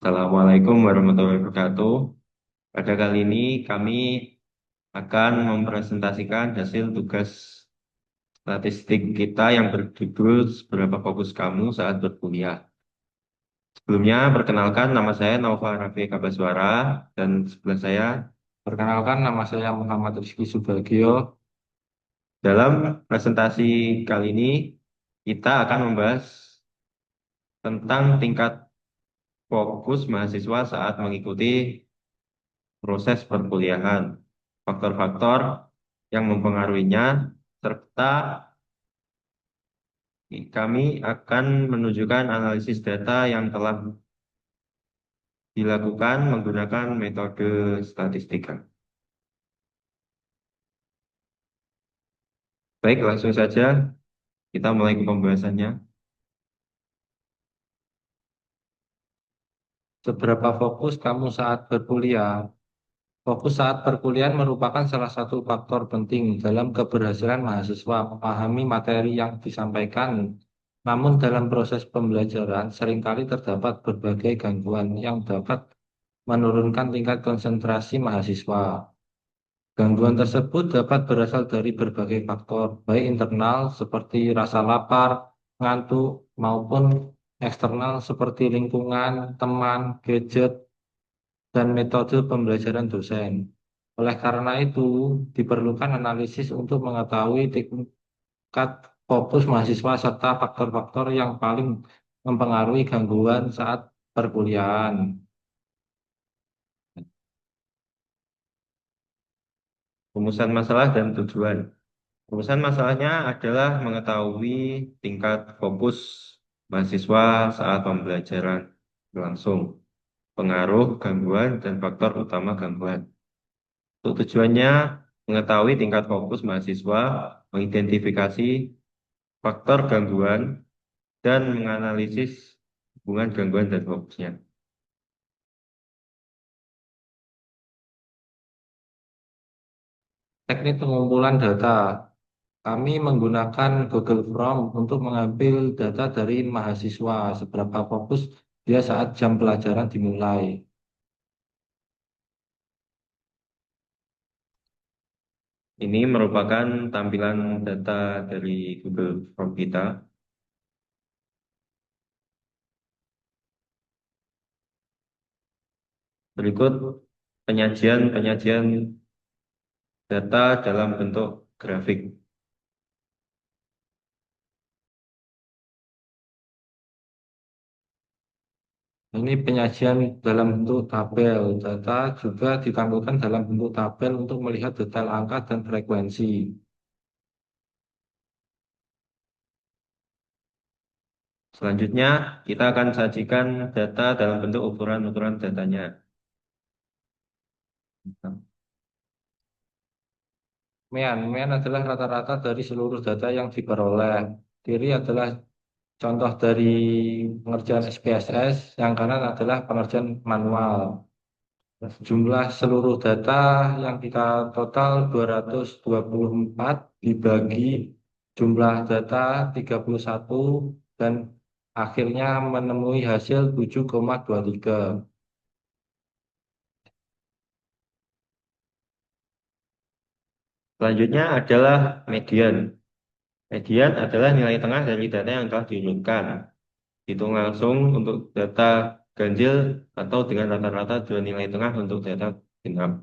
Assalamualaikum warahmatullahi wabarakatuh. Pada kali ini kami akan mempresentasikan hasil tugas statistik kita yang berjudul Seberapa Fokus Kamu Saat Berkuliah. Sebelumnya, perkenalkan nama saya Naufal Rafi Kabaswara dan sebelah saya Perkenalkan, nama saya Muhammad Rizky Subagio. dalam presentasi kali ini kita akan membahas tentang tingkat fokus mahasiswa saat mengikuti proses perkuliahan, faktor-faktor yang mempengaruhinya, serta kami akan menunjukkan analisis data yang telah dilakukan menggunakan metode statistika. Baik, langsung saja kita mulai ke pembahasannya. Seberapa fokus kamu saat berkuliah? Fokus saat perkuliahan merupakan salah satu faktor penting dalam keberhasilan mahasiswa memahami materi yang disampaikan. Namun dalam proses pembelajaran seringkali terdapat berbagai gangguan yang dapat menurunkan tingkat konsentrasi mahasiswa. Gangguan tersebut dapat berasal dari berbagai faktor, baik internal seperti rasa lapar, ngantuk, maupun eksternal seperti lingkungan, teman, gadget, dan metode pembelajaran dosen. Oleh karena itu, diperlukan analisis untuk mengetahui tingkat fokus mahasiswa serta faktor-faktor yang paling mempengaruhi gangguan saat perkuliahan. Rumusan masalah dan tujuan. Rumusan masalahnya adalah mengetahui tingkat fokus mahasiswa saat pembelajaran berlangsung, pengaruh gangguan, dan faktor utama gangguan. Untuk tujuannya, mengetahui tingkat fokus mahasiswa, mengidentifikasi faktor gangguan, dan menganalisis hubungan gangguan dan fokusnya. Teknik pengumpulan data. Kami menggunakan Google Form untuk mengambil data dari mahasiswa, seberapa fokus dia saat jam pelajaran dimulai. Ini merupakan tampilan data dari Google Form kita. Berikut penyajian-penyajian data dalam bentuk grafik. Ini penyajian dalam bentuk tabel. Data juga ditampilkan dalam bentuk tabel untuk melihat detail angka dan frekuensi. Selanjutnya, kita akan sajikan data dalam bentuk ukuran-ukuran datanya. Mean adalah rata-rata dari seluruh data yang diperoleh. Kiri adalah contoh dari pengerjaan SPSS, yang kanan adalah pengerjaan manual. Jumlah seluruh data yang kita total 224 dibagi jumlah data 31 dan akhirnya menemui hasil 7,23. Selanjutnya adalah median. Median adalah nilai tengah dari data yang telah diurutkan. Hitung langsung untuk data ganjil atau dengan rata-rata dua nilai tengah untuk data genap.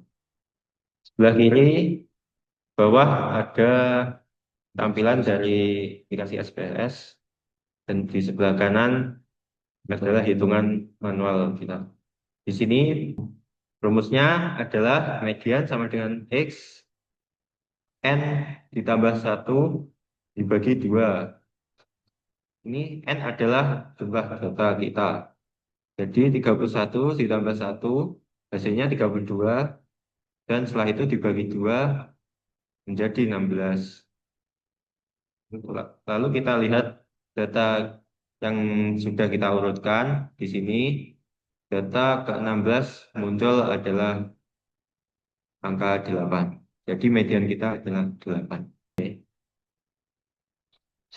Sebelah kiri bawah ada tampilan dari aplikasi SPSS dan di sebelah kanan adalah hitungan manual kita. Di sini rumusnya adalah median sama dengan X N ditambah satu dibagi 2. Ini N adalah jumlah data kita. Jadi 31 ditambah satu hasilnya 32 dan setelah itu dibagi 2 menjadi 16. Lalu kita lihat data yang sudah kita urutkan di sini. Data ke-16 muncul adalah angka 8. Jadi median kita adalah 8.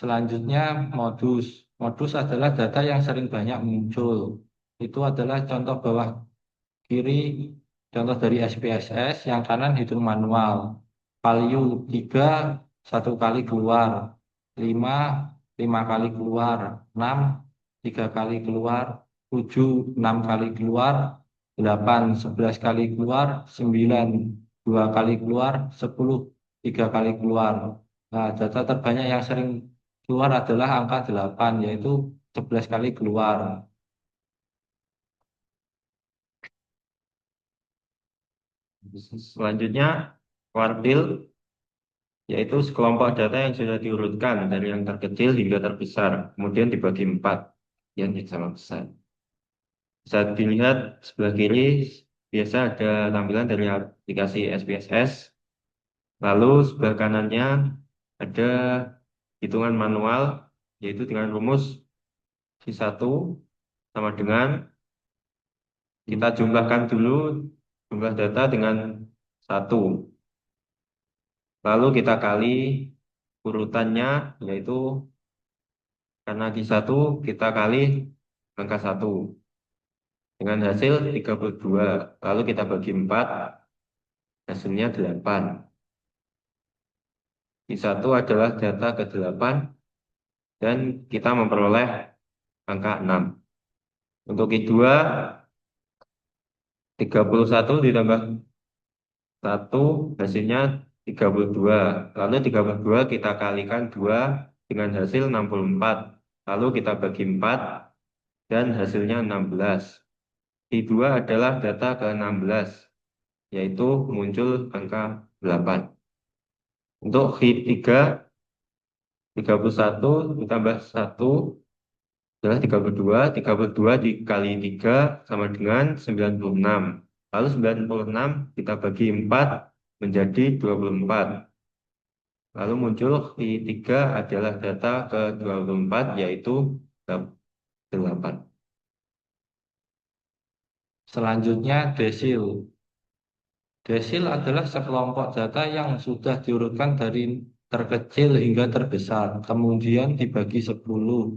Selanjutnya modus. Modus adalah data yang sering banyak muncul. itu adalah contoh bawah kiri, contoh dari SPSS, yang kanan hitung manual. Value 3 satu kali keluar, 5 5 kali keluar, 6 3 kali keluar, 7 6 kali keluar, 8 11 kali keluar, 9 2 kali keluar, 10 3 kali keluar. Nah, data terbanyak yang sering keluar adalah angka 8, yaitu 11 kali keluar. Selanjutnya, kuartil, yaitu sekelompok data yang sudah diurutkan dari yang terkecil hingga terbesar, kemudian dibagi 4, yang sama besar. Bisa dilihat sebelah kiri, biasa ada tampilan dari aplikasi SPSS, lalu sebelah kanannya ada hitungan manual, yaitu dengan rumus Si1 sama dengan kita jumlahkan dulu jumlah data dengan 1. Lalu kita kali urutannya, yaitu karena di 1 kita kali angka 1 dengan hasil 32. Lalu kita bagi 4, hasilnya 8. Di 1 adalah data ke-8 dan kita memperoleh angka 6. Untuk I2, 31 ditambah 1 hasilnya 32. Lalu 32 kita kalikan 2 dengan hasil 64. Lalu kita bagi 4 dan hasilnya 16. I2 adalah data ke-16, yaitu muncul angka 8. Untuk I3, 31 ditambah 1 adalah 32. 32 dikali 3 sama dengan 96. Lalu 96 kita bagi 4 menjadi 24. Lalu muncul I3 adalah data ke-24, yaitu 8. Selanjutnya, desil. Desil adalah sekelompok data yang sudah diurutkan dari terkecil hingga terbesar, kemudian dibagi 10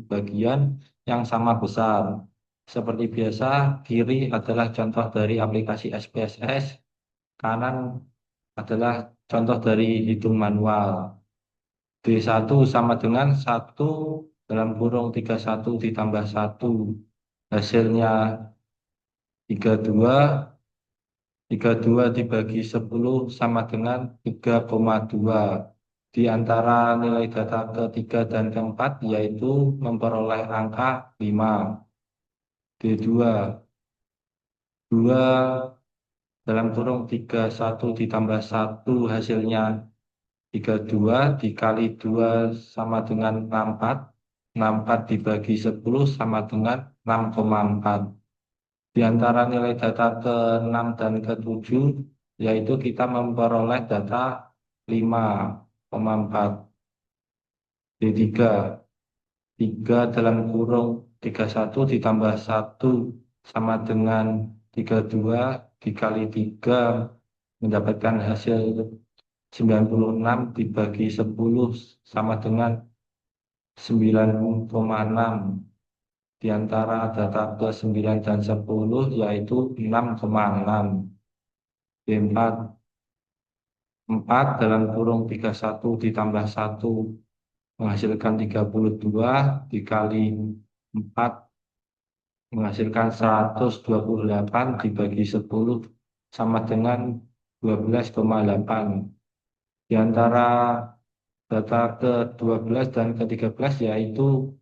bagian yang sama besar. Seperti biasa, kiri adalah contoh dari aplikasi SPSS, kanan adalah contoh dari hitung manual. D1 sama dengan 1 dalam kurung 31 ditambah 1. Hasilnya 32. 32 dibagi 10 sama dengan 3,2. Di antara nilai data ketiga dan keempat yaitu memperoleh angka 5. D2, 2 dalam kurung 31 ditambah 1 hasilnya 32 dikali 2 sama dengan 64. 64 dibagi 10 sama dengan 6,4. Di antara nilai data ke-6 dan ke-7, yaitu kita memperoleh data 5,4. D3, 3 dalam kurung 31 ditambah 1 sama dengan 32 dikali 3 mendapatkan hasil 96 dibagi 10 sama dengan 9,6. Di antara data ke-9 dan 10 yaitu 6,6. D4, 4 dalam kurung 31 ditambah 1 menghasilkan 32 dikali 4 menghasilkan 128 dibagi 10 sama dengan 12,8. Di antara data ke-12 dan ke-13 yaitu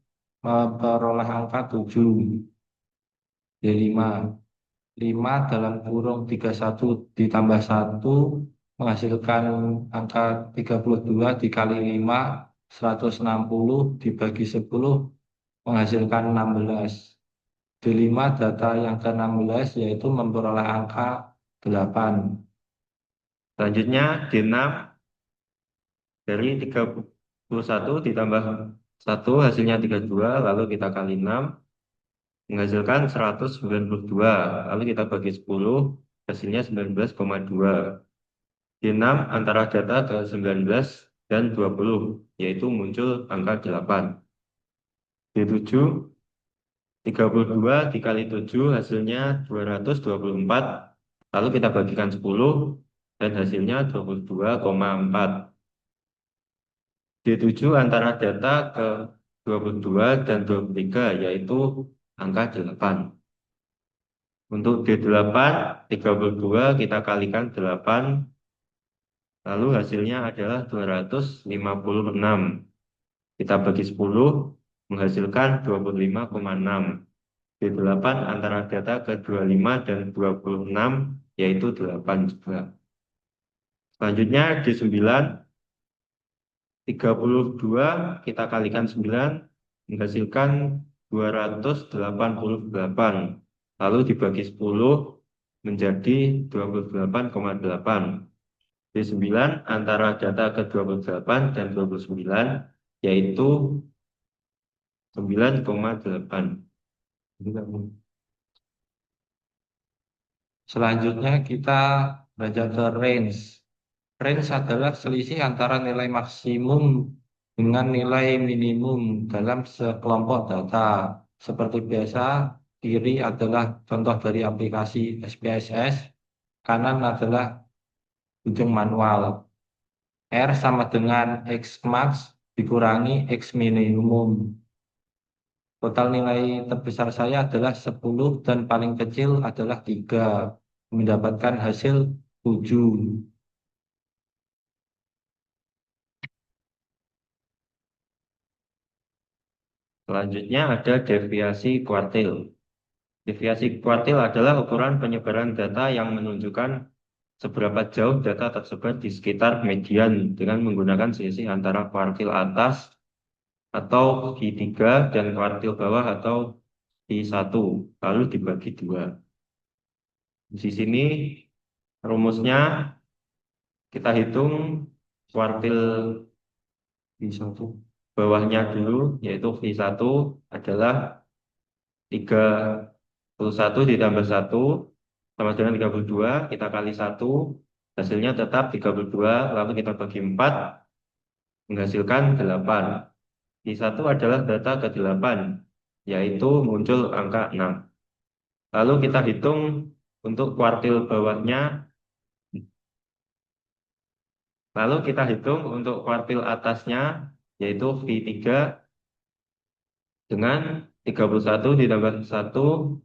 memperoleh angka 7. D5, 5 dalam kurung 31 ditambah 1 menghasilkan angka 32 dikali 5, 160 dibagi 10 menghasilkan 16. D5 data yang ke-16 yaitu memperoleh angka 8. Selanjutnya D6, dari 31 ditambah 1 hasilnya 32, lalu kita kali 6 menghasilkan 192. Lalu kita bagi 10, hasilnya 19,2. D6 antara data ke 19 dan 20, yaitu muncul angka 8. D7, 32 dikali 7 hasilnya 224. Lalu kita bagikan 10 dan hasilnya 22,4. D7 antara data ke 22 dan 23 yaitu angka 8. Untuk D8, 32 kita kalikan 8, lalu hasilnya adalah 256. Kita bagi 10, menghasilkan 25,6. D8 antara data ke 25 dan 26, yaitu 8 juga. Selanjutnya D9, 32 kita kalikan 9, menghasilkan 288. Lalu dibagi 10 menjadi 28,8. D9 antara data ke 28 dan 29 yaitu 9,8. Selanjutnya kita beranjak ke range. Range adalah selisih antara nilai maksimum dengan nilai minimum dalam sekelompok data. Seperti biasa, kiri adalah contoh dari aplikasi SPSS, kanan adalah ujung manual. R sama dengan X max dikurangi X minimum. Total nilai terbesar saya adalah 10 dan paling kecil adalah 3. Mendapatkan hasil 7. Selanjutnya ada deviasi kuartil. Deviasi kuartil adalah ukuran penyebaran data yang menunjukkan seberapa jauh data tersebar di sekitar median dengan menggunakan selisih antara kuartil atas atau Q3 dan kuartil bawah atau Q1, lalu dibagi 2. Di sini rumusnya kita hitung kuartil Q1. bawahnya dulu, yaitu V1 adalah 31 ditambah 1 sama dengan 32, kita kali 1, hasilnya tetap 32, lalu kita bagi 4, menghasilkan 8. V1 adalah data ke-8, yaitu muncul angka 6. Lalu kita hitung untuk kuartil bawahnya, lalu kita hitung untuk kuartil atasnya, yaitu V3 dengan 31 ditambah 1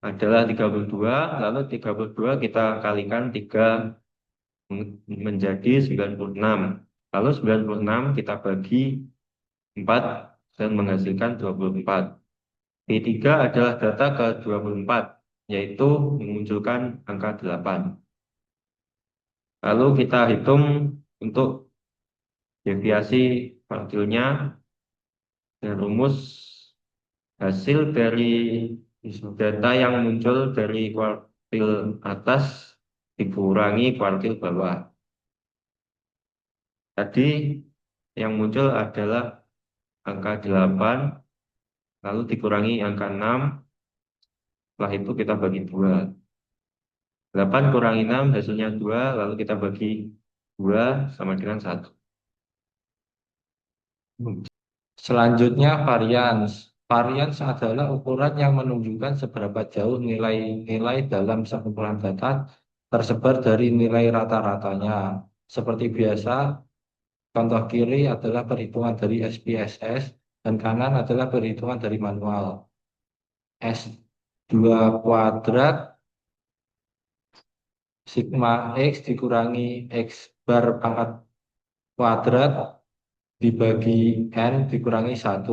adalah 32, lalu 32 kita kalikan 3 menjadi 96. Lalu 96 kita bagi 4 dan menghasilkan 24. V3 adalah data ke-24, yaitu memunculkan angka 8. Lalu kita hitung untuk deviasi kuartilnya dengan rumus hasil dari data yang muncul dari kuartil atas dikurangi kuartil bawah. Tadi yang muncul adalah angka 8, lalu dikurangi angka 6, setelah itu kita bagi 2. 8 kurangi 6 hasilnya 2, lalu kita bagi 2 sama dengan 1. Selanjutnya varians. Varians adalah ukuran yang menunjukkan seberapa jauh nilai-nilai dalam sekumpulan data tersebar dari nilai rata-ratanya. Seperti biasa, contoh kiri adalah perhitungan dari SPSS dan kanan adalah perhitungan dari manual. S2 kuadrat sigma X dikurangi X bar pangkat kuadrat dibagi N dikurangi 1.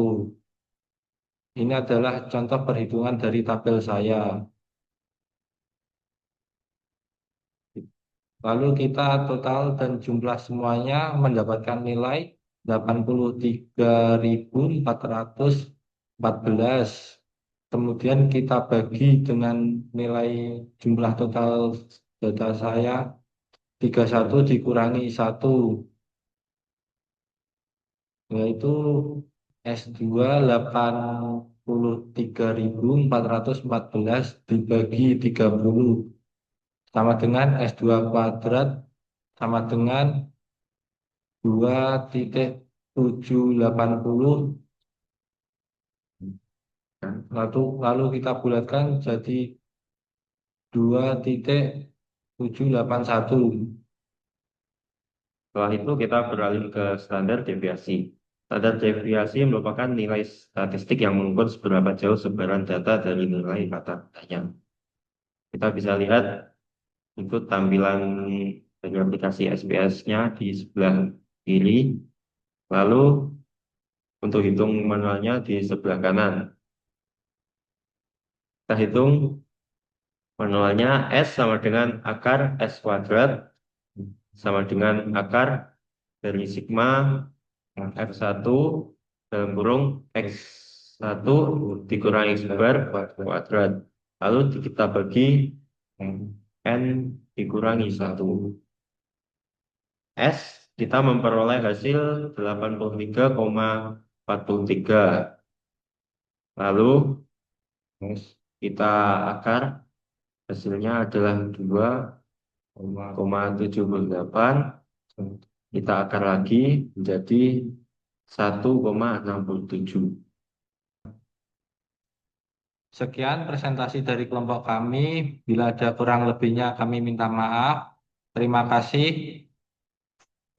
Ini adalah contoh perhitungan dari tabel saya. Lalu kita total dan jumlah semuanya mendapatkan nilai 83.414. Kemudian kita bagi dengan nilai jumlah total data saya 31 dikurangi 1, yaitu S2 83.414 dibagi 30 sama dengan S2 kuadrat sama dengan 2,780 Lalu kita bulatkan jadi 2,781. Setelah itu kita beralih ke standar deviasi. Standar deviasi merupakan nilai statistik yang mengukur seberapa jauh sebaran data dari nilai rata-ratanya. Kita bisa lihat itu tampilan dari aplikasi SPS-nya di sebelah kiri, lalu untuk hitung manualnya di sebelah kanan. Kita hitung manualnya S sama dengan akar S kuadrat sama dengan akar dari sigma F1 dalam kurung X1 dikurangi X bar kuadrat. Lalu kita bagi N dikurangi 1. S kita memperoleh hasil 83,43. Lalu kita akar hasilnya adalah 2,78. Kita akar lagi menjadi 1,67. Sekian presentasi dari kelompok kami. Bila ada kurang lebihnya kami minta maaf. Terima kasih.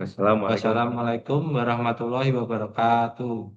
Wassalamualaikum. Wassalamualaikum warahmatullahi wabarakatuh.